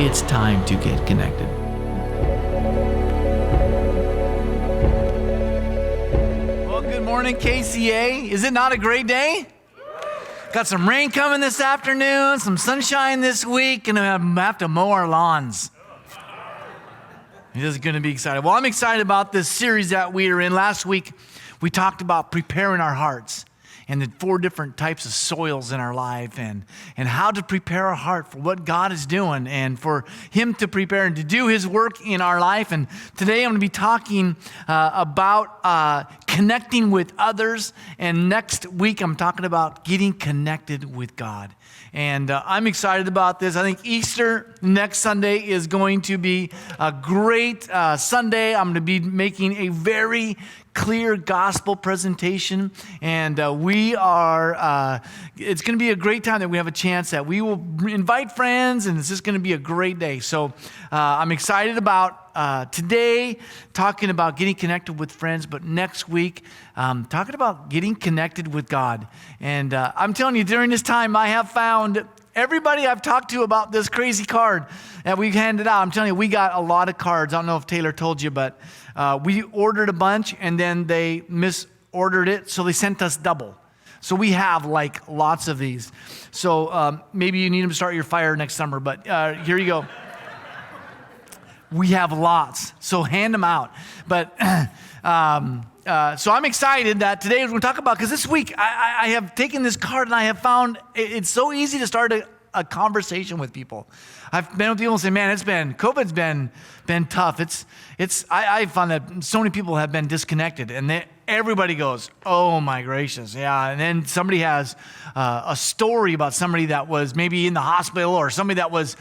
it's time to get connected. Well, good morning, KCA. Is it not a great day? Got some rain coming this afternoon, some sunshine this week, and I have to mow our lawns. It is going to be exciting. Well, I'm excited about this series that we are in. Last week, we talked about preparing our hearts and the 4 different types of soils in our life and how to prepare our heart for what God is doing and for Him to prepare and to do His work in our life. And today I'm going to be talking about connecting with others. And next week I'm talking about getting connected with God. And I'm excited about this. I think Easter next Sunday is going to be a great Sunday. I'm going to be making a very clear gospel presentation, and it's going to be a great time that we have a chance that we will invite friends, and it's just going to be a great day. So I'm excited about today talking about getting connected with friends, but next week talking about getting connected with God. And I'm telling you, during this time, I have found everybody I've talked to about this crazy card that we've handed out. I'm telling you, we got a lot of cards. I don't know if Taylor told you, but we ordered a bunch and then they misordered it, so they sent us double. So we have like lots of these. So maybe you need them to start your fire next summer, but here you go. We have lots, so hand them out. But so I'm excited that today we're going to talk about, because this week I have taken this card and I have found it's so easy to start a conversation with people. I've been with people and say, man, COVID's been tough. I found that so many people have been disconnected, and everybody goes, oh my gracious, yeah. And then somebody has a story about somebody that was maybe in the hospital, or somebody that was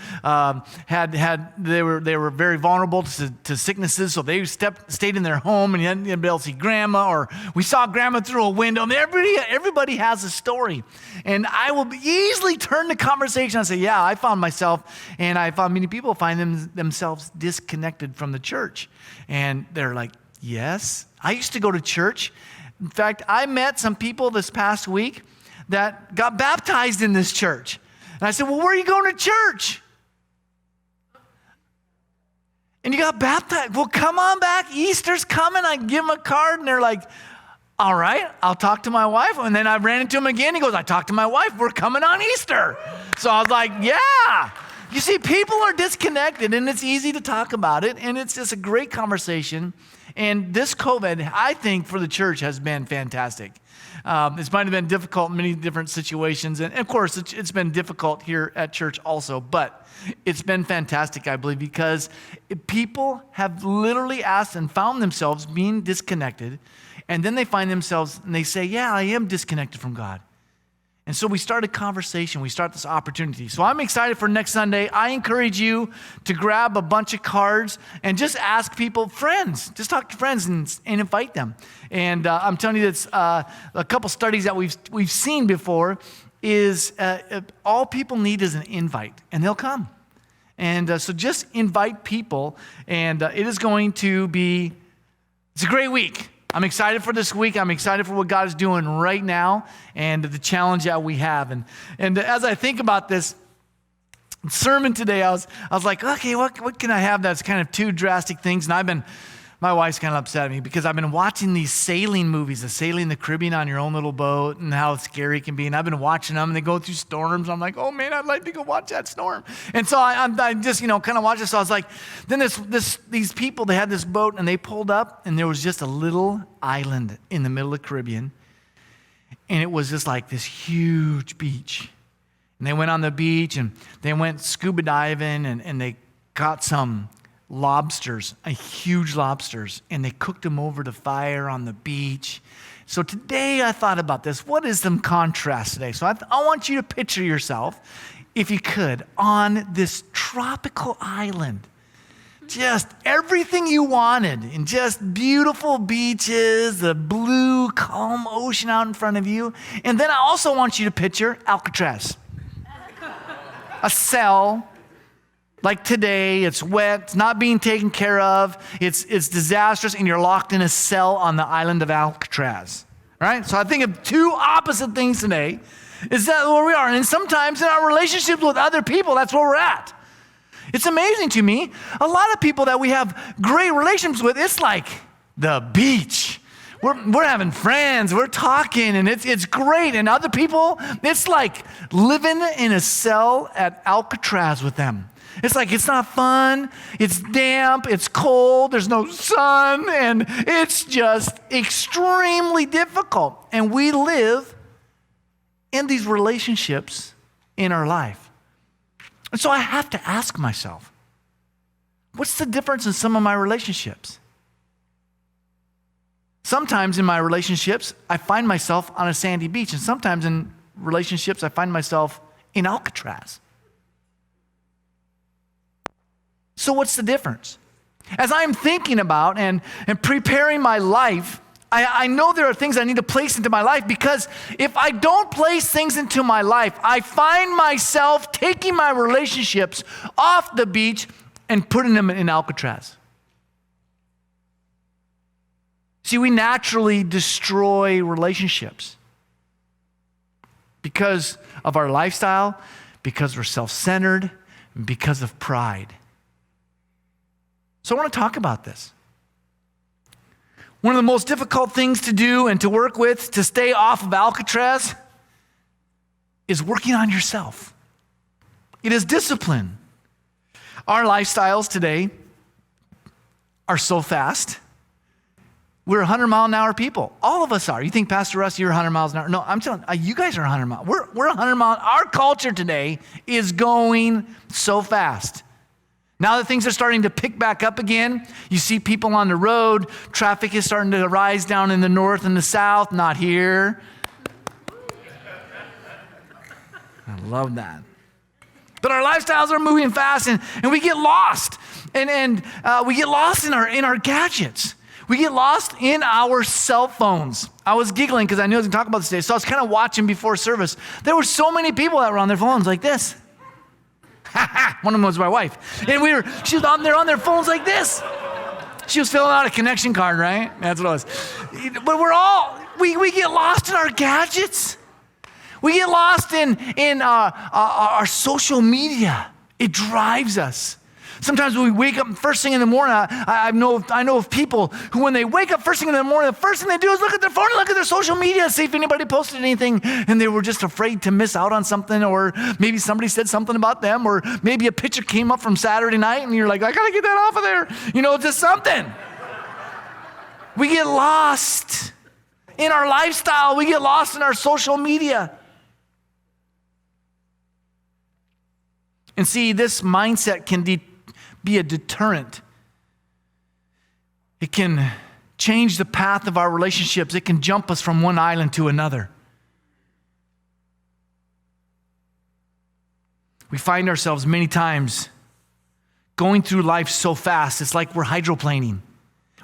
they were very vulnerable to sicknesses, so they stayed in their home, and you hadn't been able to see grandma, or we saw grandma through a window. And everybody has a story, and I will easily turn the conversation and say, yeah, I found myself, and I found many people find themselves disconnected from the church, and they're like, yes, I used to go to church. In fact, I met some people this past week that got baptized in this church. And I said, well, where are you going to church? And you got baptized. Well, come on back. Easter's coming. I give them a card, and they're like, all right, I'll talk to my wife. And then I ran into him again. He goes, I talked to my wife. We're coming on Easter. So I was like, yeah. You see, people are disconnected, and it's easy to talk about it, and it's just a great conversation. And this COVID, I think, for the church has been fantastic. It's might have been difficult in many different situations, and of course, it's been difficult here at church also, but it's been fantastic, I believe, because people have literally asked and found themselves being disconnected, and then they find themselves, and they say, yeah, I am disconnected from God. And so we start a conversation, we start this opportunity. So I'm excited for next Sunday. I encourage you to grab a bunch of cards and just ask people, friends, just talk to friends and invite them. And I'm telling you, that's a couple studies that we've seen before is all people need is an invite, and they'll come. And so just invite people, and it is going to be, it's a great week. I'm excited for this week. I'm excited for what God is doing right now and the challenge that we have. And as I think about this sermon today, I was like, okay, what can I have that's kind of 2 drastic things? And my wife's kind of upset at me because I've been watching these sailing movies, the sailing the Caribbean on your own little boat and how scary it can be. And I've been watching them, and they go through storms. I'm like, oh man, I'd like to go watch that storm. And so I just, kind of watched this. So I was like, then these people, they had this boat, and they pulled up, and there was just a little island in the middle of the Caribbean. And it was just like this huge beach. And they went on the beach, and they went scuba diving, and they caught some lobsters, huge lobsters, and they cooked them over the fire on the beach. So today I thought about this. What is some contrast today? So I want you to picture yourself, if you could, on this tropical island. Just everything you wanted, and just beautiful beaches, the blue, calm ocean out in front of you. And then I also want you to picture Alcatraz. A cell. Like today, it's wet, it's not being taken care of, it's disastrous, and you're locked in a cell on the island of Alcatraz, right? So I think of 2 opposite things today. Is that where we are? And sometimes in our relationships with other people, that's where we're at. It's amazing to me. A lot of people that we have great relationships with, it's like the beach. We're having friends, we're talking, and it's great. And other people, it's like living in a cell at Alcatraz with them. It's like it's not fun, it's damp, it's cold, there's no sun, and it's just extremely difficult. And we live in these relationships in our life. And so I have to ask myself, what's the difference in some of my relationships? Sometimes in my relationships, I find myself on a sandy beach, and sometimes in relationships, I find myself in Alcatraz. So what's the difference? As I'm thinking about and preparing my life, I know there are things I need to place into my life, because if I don't place things into my life, I find myself taking my relationships off the beach and putting them in Alcatraz. See, we naturally destroy relationships because of our lifestyle, because we're self-centered, and because of pride. So I want to talk about this. One of the most difficult things to do and to work with to stay off of Alcatraz is working on yourself. It is discipline. Our lifestyles today are so fast. We're 100-mile-an-hour people. All of us are. You think, Pastor Russ, you're 100 miles an hour? No, I'm telling you, you guys are 100 miles. We're 100 miles. Our culture today is going so fast. Now that things are starting to pick back up again, you see people on the road, traffic is starting to rise down in the north and the south, not here. I love that. But our lifestyles are moving fast, and we get lost. And we get lost in our gadgets. We get lost in our cell phones. I was giggling because I knew I was going to talk about this today, so I was kind of watching before service. There were so many people that were on their phones like this. One of them was my wife. And they're on their phones like this. She was filling out a connection card, right? That's what it was. But we get lost in our gadgets. We get lost in our social media. It drives us. Sometimes when we wake up first thing in the morning, I know of people who, when they wake up first thing in the morning, the first thing they do is look at their phone and look at their social media, see if anybody posted anything, and they were just afraid to miss out on something, or maybe somebody said something about them, or maybe a picture came up from Saturday night, and you're like, I gotta get that off of there. Just something. We get lost in our lifestyle. We get lost in our social media. And see, this mindset can be a deterrent. It can change the path of our relationships. It can jump us from one island to another. We find ourselves many times going through life so fast. It's like we're hydroplaning.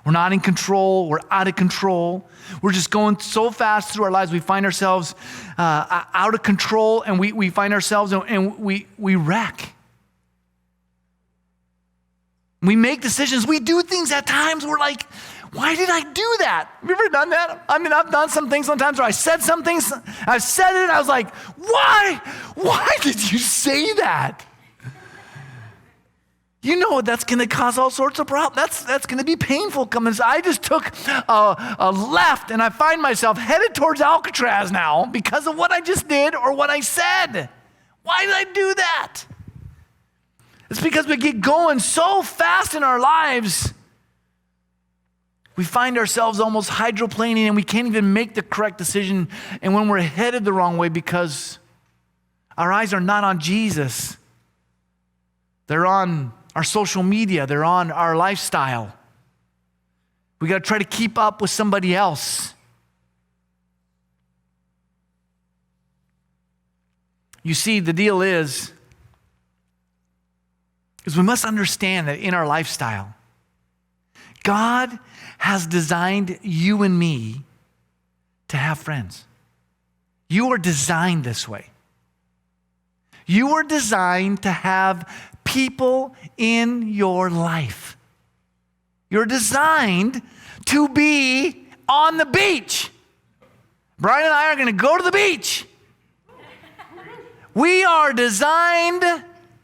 We're not in control. We're out of control. We're just going so fast through our lives. We find ourselves out of control, and we find ourselves and we wreck. We make decisions. We do things at times. We're like, why did I do that? Have you ever done that? I mean, I've done some things sometimes where I said some things. I said it, and I was like, why? Why did you say that? You know that's going to cause all sorts of problems. That's going to be painful coming. I just took a left, and I find myself headed towards Alcatraz now because of what I just did or what I said. Why did I do that? It's because we get going so fast in our lives, we find ourselves almost hydroplaning, and we can't even make the correct decision. And when we're headed the wrong way because our eyes are not on Jesus, they're on our social media, they're on our lifestyle. We got to try to keep up with somebody else. You see, the deal is we must understand that in our lifestyle, God has designed you and me to have friends. You are designed this way. You are designed to have people in your life. You're designed to be on the beach. Brian and I are going to go to the beach. We are designed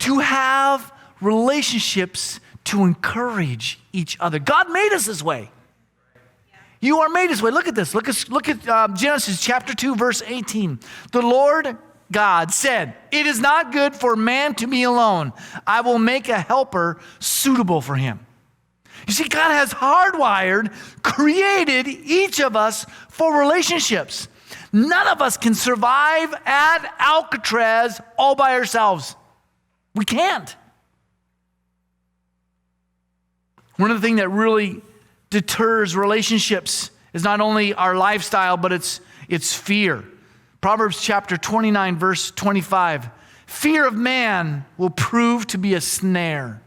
to have relationships to encourage each other. God made us this way. You are made this way. Look at this. Look at Genesis chapter 2, verse 18. The Lord God said, "It is not good for man to be alone. I will make a helper suitable for him." You see, God has hardwired, created each of us for relationships. None of us can survive at Alcatraz all by ourselves. We can't. One of the things that really deters relationships is not only our lifestyle, but it's fear. Proverbs chapter 29, verse 25. Fear of man will prove to be a snare,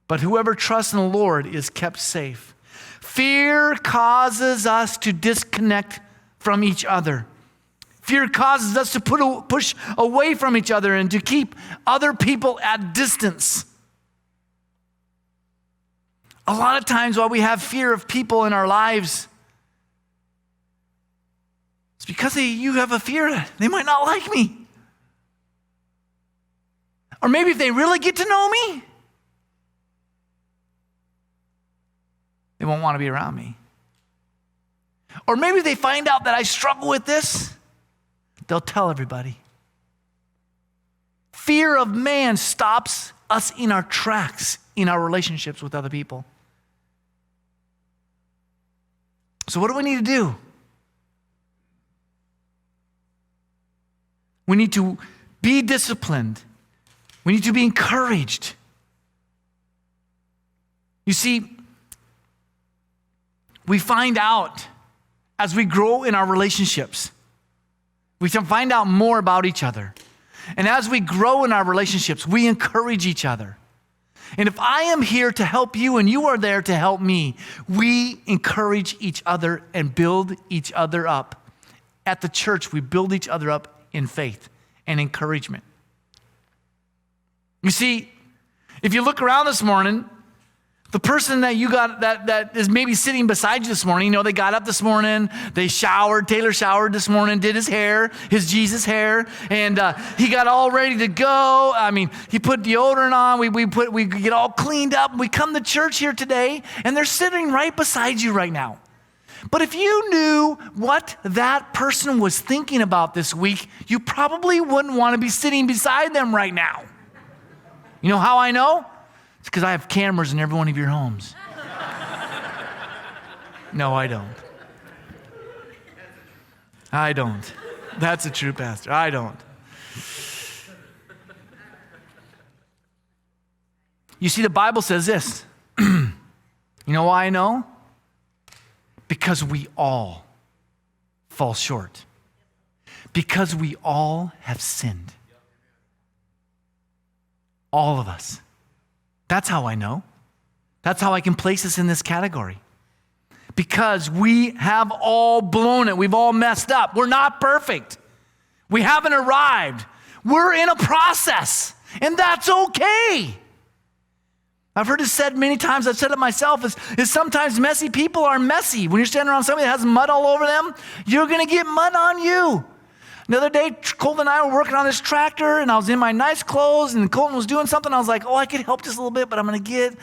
but whoever trusts in the Lord is kept safe. Fear causes us to disconnect from each other. Fear causes us to push away from each other and to keep other people at distance. A lot of times while we have fear of people in our lives, it's because you have a fear that they might not like me. Or maybe if they really get to know me, they won't want to be around me. Or maybe if they find out that I struggle with this, they'll tell everybody. Fear of man stops us in our tracks in our relationships with other people. So what do we need to do? We need to be disciplined. We need to be encouraged. You see, we find out as we grow in our relationships, we can find out more about each other. And as we grow in our relationships, we encourage each other. And if I am here to help you and you are there to help me, we encourage each other and build each other up. At the church, we build each other up in faith and encouragement. You see, if you look around this morning, the person that you got that is maybe sitting beside you this morning, they got up this morning, they showered, Taylor showered this morning, did his hair, his Jesus hair, and he got all ready to go. I mean, he put deodorant on, we get all cleaned up, we come to church here today, and they're sitting right beside you right now. But if you knew what that person was thinking about this week, you probably wouldn't want to be sitting beside them right now. You know how I know? It's because I have cameras in every one of your homes. No, I don't. I don't. That's a true pastor. I don't. You see, the Bible says this. You know why I know? Because we all fall short. Because we all have sinned. All of us. That's how I know. That's how I can place us in this category. Because we have all blown it. We've all messed up. We're not perfect. We haven't arrived. We're in a process. And that's okay. I've heard it said many times, I've said it myself, is sometimes messy people are messy. When you're standing around somebody that has mud all over them, you're going to get mud on you. The other day, Colton and I were working on this tractor, and I was in my nice clothes, and Colton was doing something. I was like, I could help just a little bit, but I'm going to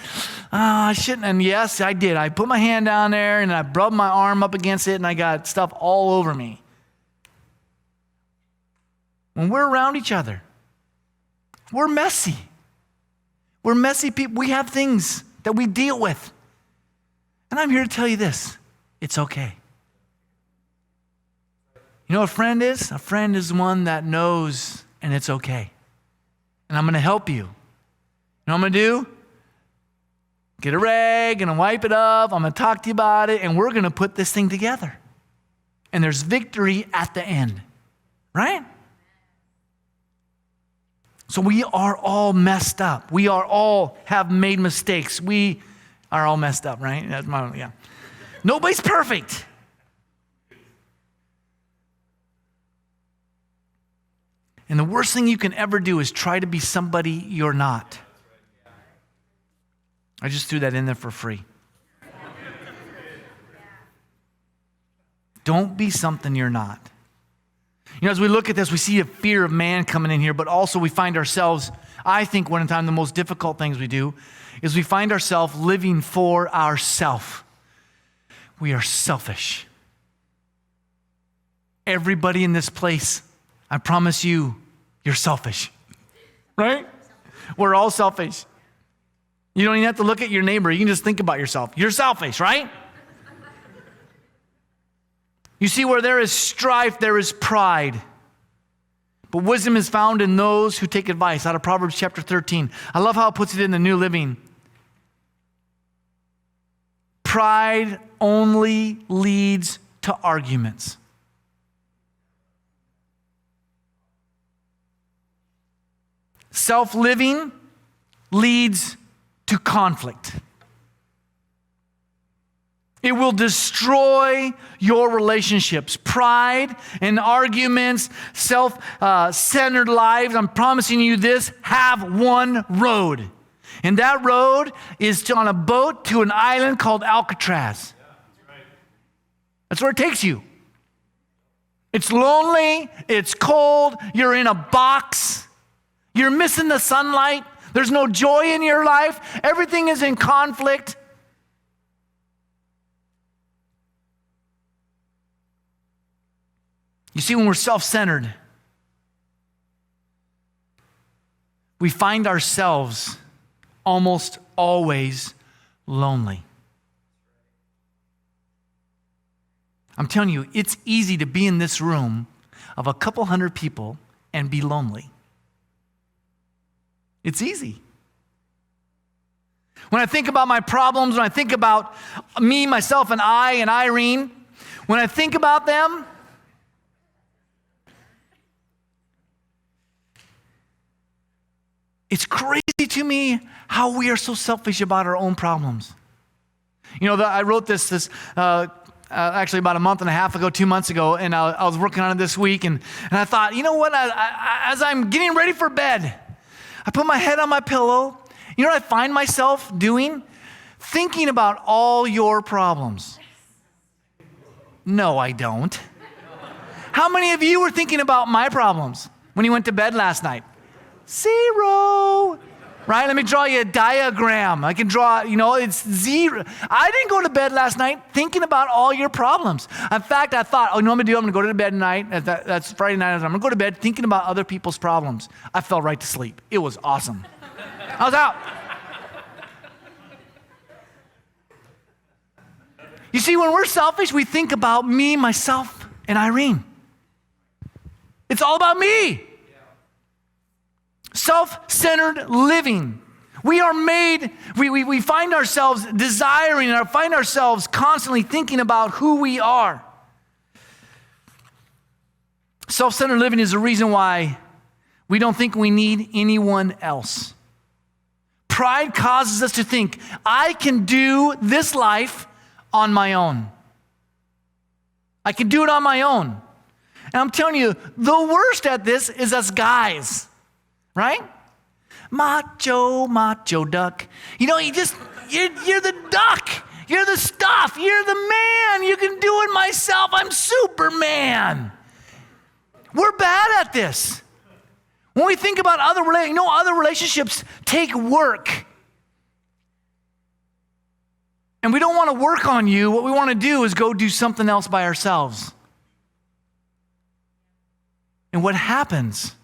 I shouldn't. And yes, I did. I put my hand down there, and I rubbed my arm up against it, and I got stuff all over me. When we're around each other, we're messy. We're messy people. We have things that we deal with. And I'm here to tell you this. It's okay. You know what a friend is? A friend is one that knows, and it's okay. And I'm going to help you. You know what I'm going to do? Get a rag and wipe it up. I'm going to talk to you about it, and we're going to put this thing together. And there's victory at the end. Right? So we are all messed up. We are all have made mistakes. We are all messed up, right? Yeah. Nobody's perfect. And the worst thing you can ever do is try to be somebody you're not. I just threw that in there for free. Don't be something you're not. As we look at this, we see a fear of man coming in here, but also we find ourselves, I think one of the time the most difficult things we do is we find ourselves living for ourselves. We are selfish. Everybody in this place, I promise you, you're selfish, right? We're all selfish. You don't even have to look at your neighbor. You can just think about yourself. You're selfish, right? You see, where there is strife, there is pride. But wisdom is found in those who take advice, out of Proverbs chapter 13. I love how it puts it in the New Living. Pride only leads to arguments. Self-living leads to conflict. It will destroy your relationships. Pride and arguments, self-centered lives, I'm promising you this, have one road. And that road is on a boat to an island called Alcatraz. That's where it takes you. It's lonely, it's cold, you're in a box, you're missing the sunlight, there's no joy in your life, everything is in conflict. You see, when we're self-centered, we find ourselves almost always lonely. I'm telling you, it's easy to be in this room of a couple hundred people and be lonely. It's easy. When I think about my problems, when I think about me, myself, and Irene, when I think about them, it's crazy to me how we are so selfish about our own problems. I wrote this actually about a month and a half ago, 2 months ago, and I was working on it this week, and I thought, you know what, as I'm getting ready for bed, I put my head on my pillow. You know what I find myself doing? Thinking about all your problems. No, I don't. How many of you were thinking about my problems when you went to bed last night? 0. Right? Let me draw you a diagram. I can draw, it's 0. I didn't go to bed last night thinking about all your problems. In fact, I thought, what I'm going to do? I'm going to go to bed tonight. That's Friday night. I'm going to go to bed thinking about other people's problems. I fell right to sleep. It was awesome. I was out. You see, when we're selfish, we think about me, myself, and Irene. It's all about me. Self-centered living. We are made, we find ourselves desiring and find ourselves constantly thinking about who we are. Self-centered living is the reason why we don't think we need anyone else. Pride causes us to think, I can do this life on my own. I can do it on my own. And I'm telling you, the worst at this is us guys. Right? Macho duck. You're the duck. You're the stuff. You're the man. You can do it myself. I'm Superman. We're bad at this. When we think about other relationships take work. And we don't want to work on you. What we want to do is go do something else by ourselves. And what happens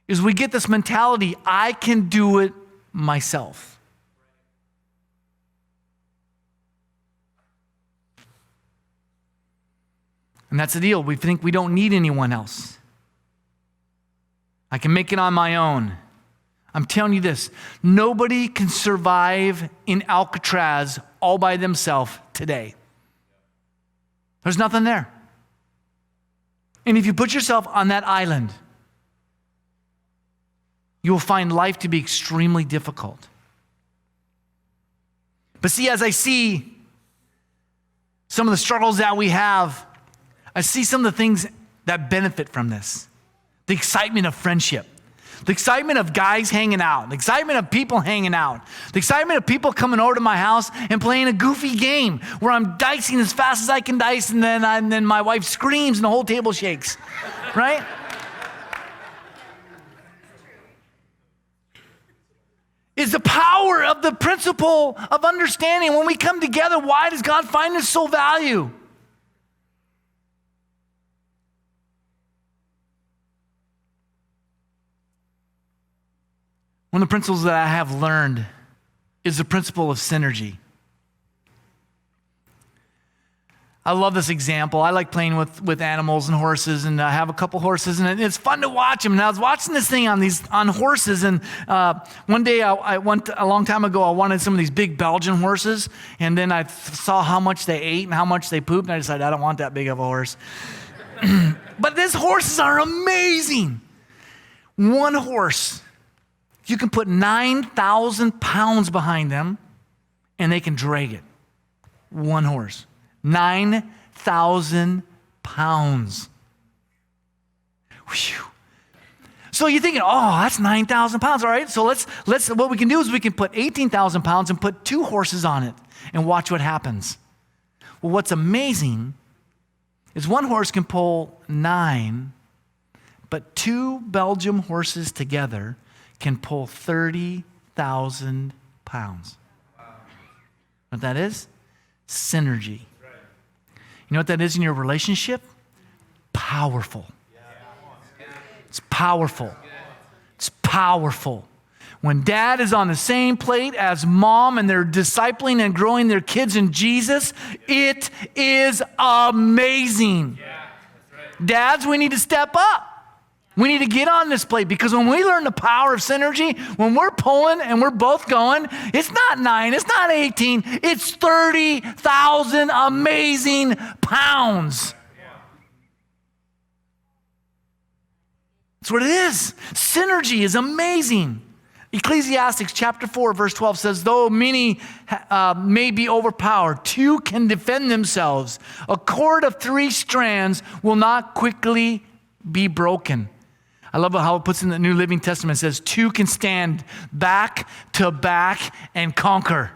is we get this mentality, I can do it myself. And that's the deal. We think we don't need anyone else. I can make it on my own. I'm telling you this, nobody can survive in Alcatraz all by themselves today. There's nothing there. And if you put yourself on that island, you will find life to be extremely difficult. But see, as I see some of the struggles that we have, I see some of the things that benefit from this. The excitement of friendship. The excitement of guys hanging out. The excitement of people hanging out. The excitement of people coming over to my house and playing a goofy game where I'm dicing as fast as I can dice, and then my wife screams and the whole table shakes, right? Is the power of the principle of understanding. When we come together, why does God find us so value? One of the principles that I have learned is the principle of synergy. I love this example. I like playing with animals and horses, and I have a couple horses, and it's fun to watch them. And I was watching this thing on horses, and one day I went a long time ago. I wanted some of these big Belgian horses, and then I saw how much they ate and how much they pooped, and I decided I don't want that big of a horse. But these horses are amazing. One horse, you can put 9,000 pounds behind them, and they can drag it. One horse. 9,000 pounds. Whew. So you're thinking, oh, that's 9,000 pounds. All right, so let's what we can do is we can put 18,000 pounds and put 2 horses on it and watch what happens. Well, what's amazing is one horse can pull 9, but 2 Belgian horses together can pull 30,000 pounds. What that is? Synergy. You know what that is in your relationship? Powerful. It's powerful. It's powerful. When dad is on the same plate as mom and they're discipling and growing their kids in Jesus, it is amazing. Dads, we need to step up. We need to get on this plate, because when we learn the power of synergy, when we're pulling and we're both going, it's not 9, it's not 18, it's 30,000 amazing pounds. That's what it is. Synergy is amazing. Ecclesiastes chapter 4, verse 12 says, though many may be overpowered, 2 can defend themselves. A cord of 3 strands will not quickly be broken. I love how it puts in the New Living Testament. It says 2 can stand back to back and conquer.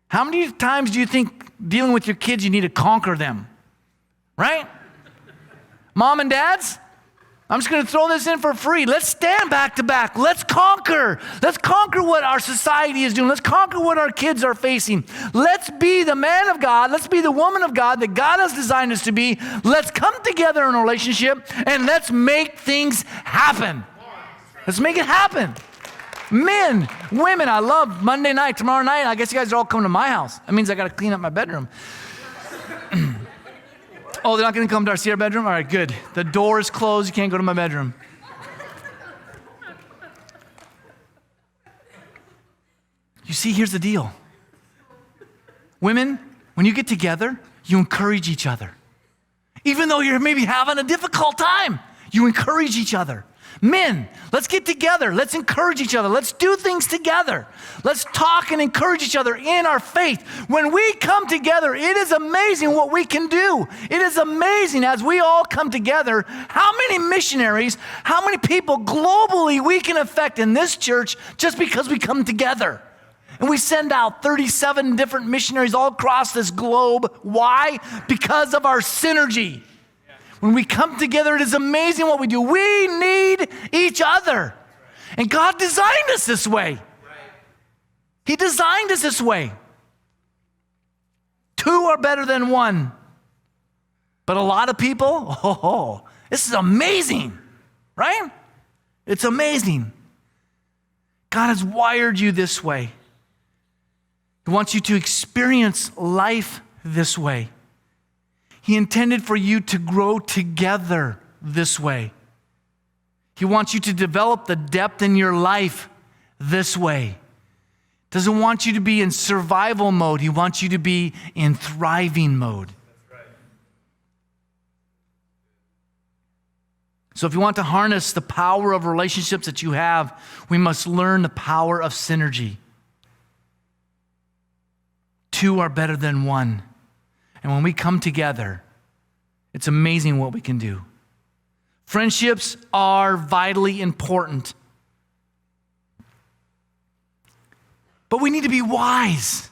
How many times do you think dealing with your kids you need to conquer them? Right? Mom and dads, I'm just going to throw this in for free. Let's stand back to back. Let's conquer. Let's conquer what our society is doing. Let's conquer what our kids are facing. Let's be the man of God. Let's be the woman of God that God has designed us to be. Let's come together in a relationship and let's make things happen. Let's make it happen. Men, women, I love Monday night, tomorrow night. I guess you guys are all coming to my house. That means I got to clean up my bedroom. Oh, they're not going to come to our bedroom? All right, good. The door is closed. You can't go to my bedroom. You see, here's the deal. Women, when you get together, you encourage each other. Even though you're maybe having a difficult time, you encourage each other. Men, let's get together. Let's encourage each other. Let's do things together. Let's talk and encourage each other in our faith. When we come together, it is amazing what we can do. It is amazing as we all come together, how many missionaries, how many people globally we can affect in this church just because we come together. And we send out 37 different missionaries all across this globe. Why? Because of our synergy. When we come together, it is amazing what we do. We need each other. And God designed us this way. He designed us this way. 2 are better than 1. But a lot of people, this is amazing, right? It's amazing. God has wired you this way. He wants you to experience life this way. He intended for you to grow together this way. He wants you to develop the depth in your life this way. Doesn't want you to be in survival mode. He wants you to be in thriving mode. That's right. So if you want to harness the power of relationships that you have, we must learn the power of synergy. 2 are better than 1. And when we come together, it's amazing what we can do. Friendships are vitally important. But we need to be wise.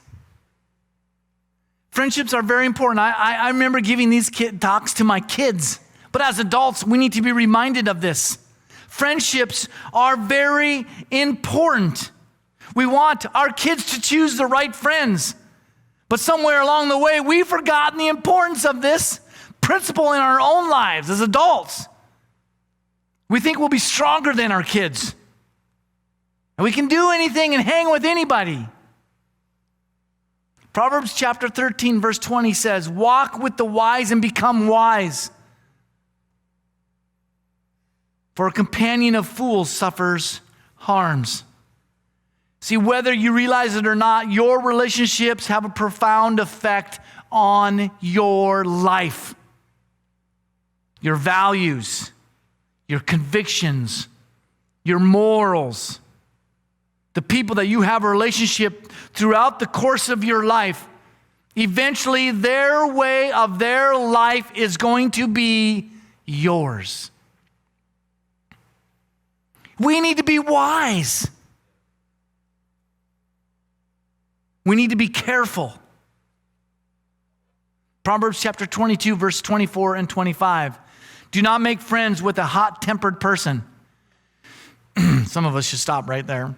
Friendships are very important. I remember giving these talks to my kids. But as adults, we need to be reminded of this. Friendships are very important. We want our kids to choose the right friends. But somewhere along the way, we've forgotten the importance of this principle in our own lives as adults. We think we'll be stronger than our kids. And we can do anything and hang with anybody. Proverbs chapter 13, verse 20 says, walk with the wise and become wise. For a companion of fools suffers harms. See, whether you realize it or not, your relationships have a profound effect on your life. Your values, your convictions, your morals. The people that you have a relationship throughout the course of your life, eventually their way of their life is going to be yours. We need to be wise. We need to be careful. Proverbs chapter 22, verse 24 and 25. Do not make friends with a hot-tempered person. Some of us should stop right there.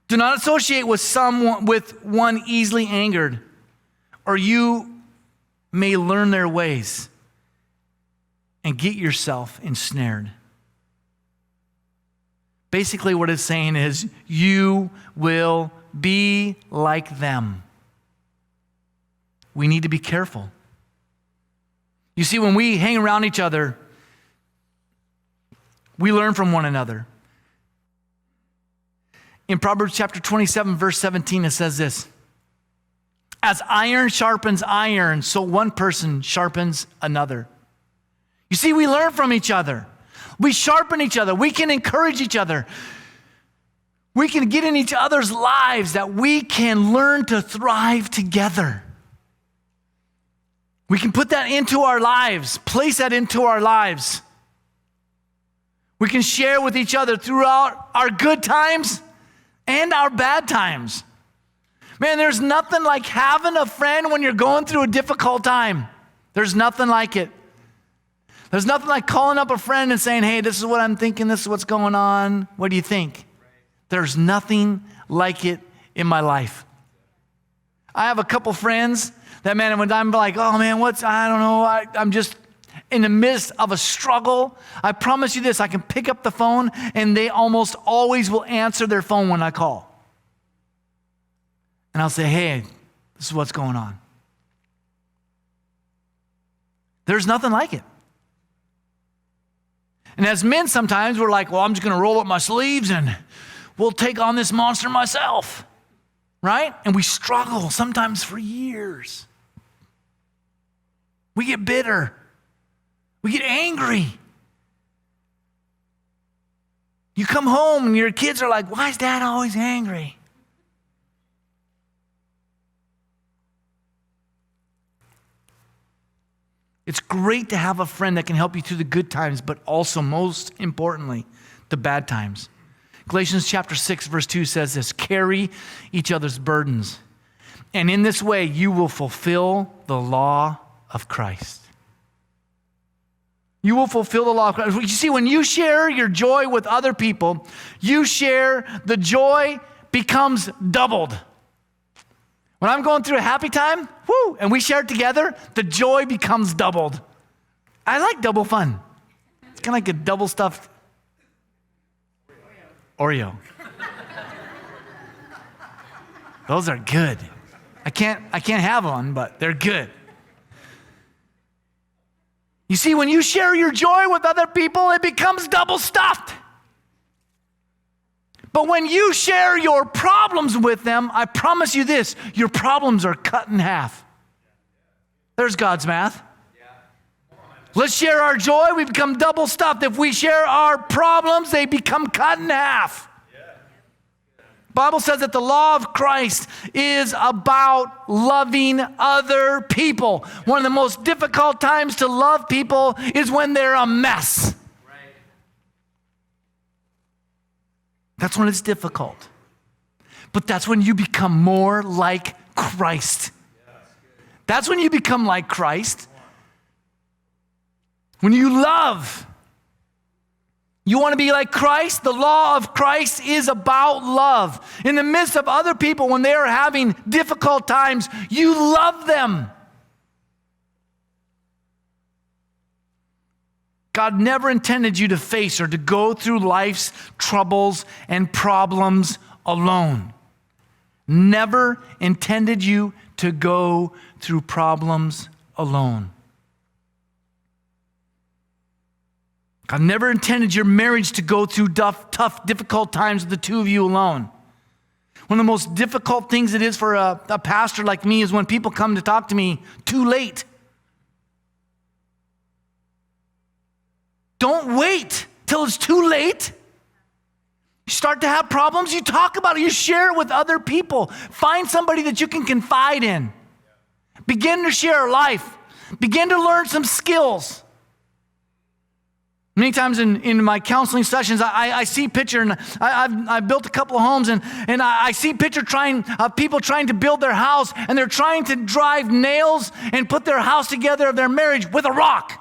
Do not associate with one easily angered, or you may learn their ways and get yourself ensnared. Basically, what it's saying is you will be like them. We need to be careful. You see, when we hang around each other, we learn from one another. In Proverbs chapter 27, verse 17, it says this: as iron sharpens iron, so one person sharpens another. You see, we learn from each other. We sharpen each other. We can encourage each other. We can get in each other's lives that we can learn to thrive together. We can put that into our lives, place that into our lives. We can share with each other throughout our good times and our bad times. Man, there's nothing like having a friend when you're going through a difficult time. There's nothing like it. There's nothing like calling up a friend and saying, hey, this is what I'm thinking, this is what's going on. What do you think? There's nothing like it in my life. I have a couple friends that, man, when I'm like, oh man, I don't know, I'm just in the midst of a struggle. I promise you this, I can pick up the phone and they almost always will answer their phone when I call. And I'll say, hey, this is what's going on. There's nothing like it. And as men, sometimes we're like, well, I'm just going to roll up my sleeves and we'll take on this monster myself, right? And we struggle sometimes for years. We get bitter. We get angry. You come home and your kids are like, why is Dad always angry? It's great to have a friend that can help you through the good times, but also, most importantly, the bad times. Galatians chapter 6, verse 2 says this: carry each other's burdens, and in this way you will fulfill the law of Christ. You will fulfill the law of Christ. You see, when you share your joy with other people, the joy becomes doubled. When I'm going through a happy time, and we share it together, the joy becomes doubled. I like double fun. It's kind of like a double stuffed Oreo. Those are good. I can't have one, but they're good. You see, when you share your joy with other people, it becomes double stuffed. But when you share your problems with them, I promise you this, your problems are cut in half. There's God's math. Let's share our joy, we become double stuffed. If we share our problems, they become cut in half. Bible says that the law of Christ is about loving other people. One of the most difficult times to love people is when they're a mess. Right. That's when it's difficult. But that's when you become more like Christ. That's when you become like Christ. When you love. You want to be like Christ? The law of Christ is about love. In the midst of other people, when they are having difficult times, you love them. God never intended you to face or to go through life's troubles and problems alone. Never intended you to go through problems alone. God never intended your marriage to go through tough, difficult times with the two of you alone. One of the most difficult things it is for a pastor like me is when people come to talk to me too late. Don't wait till it's too late. You start to have problems, you talk about it, you share it with other people. Find somebody that you can confide in. Begin to share life. Begin to learn some skills. Many times in my counseling sessions, I see picture, and I've built a couple of homes, and I see picture people trying to build their house, and they're trying to drive nails and put their house together of their marriage with a rock.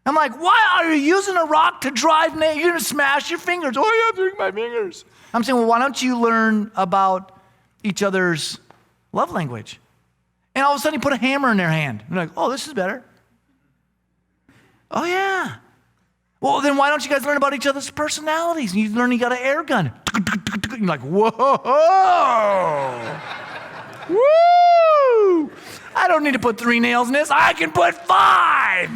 I'm like, why are you using a rock to drive nails? You're going to smash your fingers. Oh, yeah, I'm doing my fingers. I'm saying, well, why don't you learn about each other's love language? And all of a sudden, you put a hammer in their hand. You're like, oh, this is better. Oh, yeah. Well, then why don't you guys learn about each other's personalities? And you learn you got an air gun. You're like, whoa. Woo! I don't need to put 3 nails in this. I can put 5.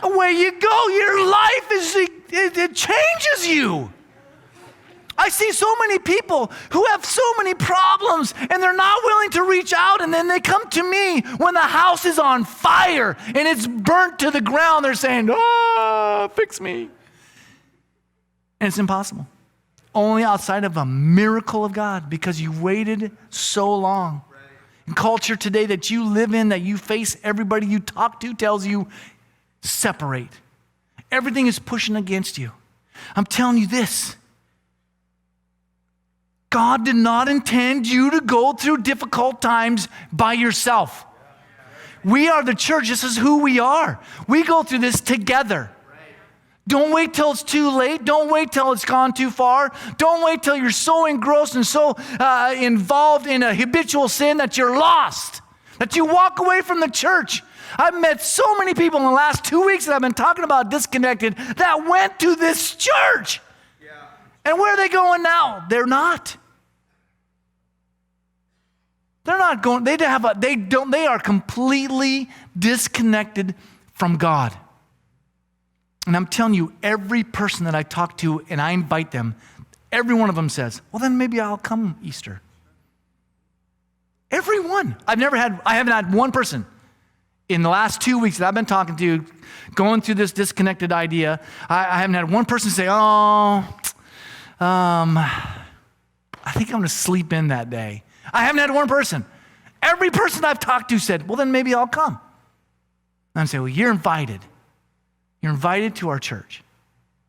Away you go. Your life it changes you. I see so many people who have so many problems and they're not willing to reach out, and then they come to me when the house is on fire and it's burnt to the ground. They're saying, oh, fix me. And it's impossible. Only outside of a miracle of God, because you waited so long. Right. And culture today that you live in, that you face, everybody you talk to tells you, separate. Everything is pushing against you. I'm telling you this. God did not intend you to go through difficult times by yourself. We are the church. This is who we are. We go through this together. Don't wait till it's too late. Don't wait till it's gone too far. Don't wait till you're so engrossed and so involved in a habitual sin that you're lost, that you walk away from the church. I've met so many people in the last 2 weeks that I've been talking about disconnected that went to this church. Yeah. And where are they going now? They're not. They're not going. They are completely disconnected from God. And I'm telling you, every person that I talk to and I invite them, every one of them says, well, then maybe I'll come Easter. Everyone. I haven't had one person in the last 2 weeks that I've been talking to, going through this disconnected idea. I haven't had one person say, I think I'm going to sleep in that day. I haven't had one person. Every person I've talked to said, well, then maybe I'll come. And I'm saying, well, you're invited. You're invited to our church.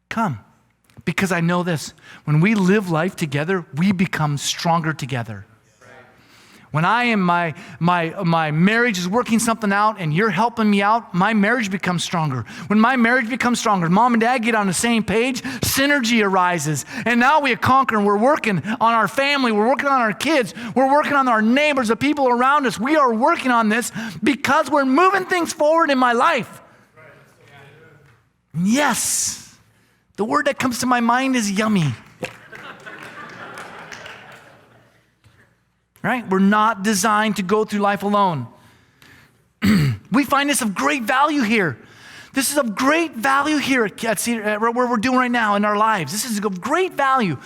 Come. Because I know this. When we live life together, we become stronger together. When I am my marriage is working something out and you're helping me out, my marriage becomes stronger. When my marriage becomes stronger, mom and dad get on the same page, synergy arises. And now we conquer, and we're working on our family, we're working on our kids, we're working on our neighbors, the people around us. We are working on this because we're moving things forward in my life. Yes, the word that comes to my mind is yummy. Right? We're not designed to go through life alone. We find this of great value here. This is of great value here at Cedar, where we're doing right now in our lives. This is of great value.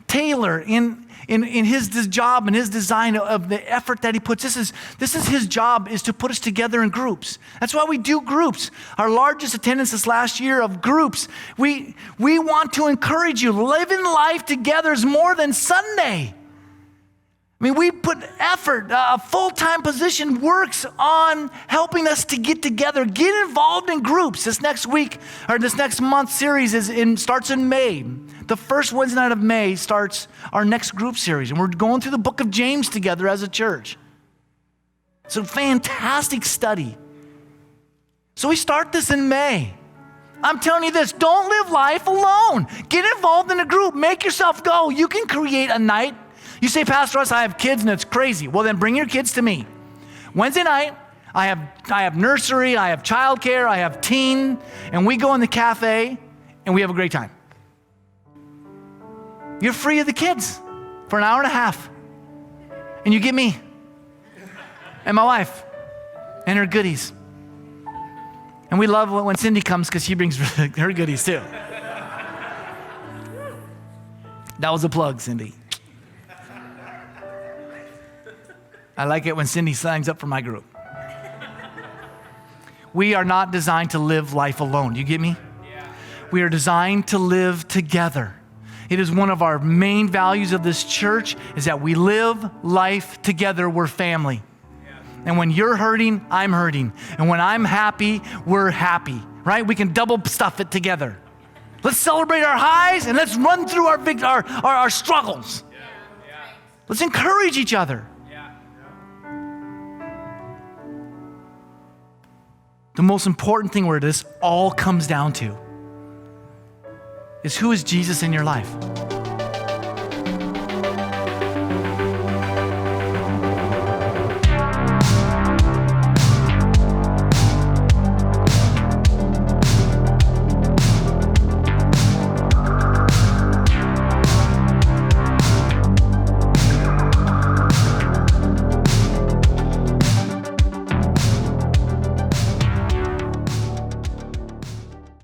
Taylor, in in his job and his design of the effort that he puts. This is his job, is to put us together in groups. That's why we do groups. Our largest attendance this last year of groups. We want to encourage you. Living life together is more than Sunday. I mean, we put effort. A full-time position works on helping us to get together, get involved in groups. This next week, or this next month series starts in May. The first Wednesday night of May starts our next group series, and we're going through the book of James together as a church. It's a fantastic study. So we start this in May. I'm telling you this, don't live life alone. Get involved in a group. Make yourself go. You can create a night. You say, Pastor Russ, I have kids and it's crazy. Well, then bring your kids to me. Wednesday night, I have nursery, I have childcare, I have teen, and we go in the cafe and we have a great time. You're free of the kids for an hour and a half. And you get me and my wife and her goodies. And we love when Cindy comes because she brings her goodies too. That was a plug, Cindy. I like it when Cindy signs up for my group. We are not designed to live life alone. You get me? Yeah. We are designed to live together. It is one of our main values of this church is that we live life together. We're family. Yeah. And when you're hurting, I'm hurting. And when I'm happy, we're happy, right? We can double stuff it together. Let's celebrate our highs and let's run through our struggles. Yeah. Yeah. Let's encourage each other. The most important thing where this all comes down to is, who is Jesus in your life?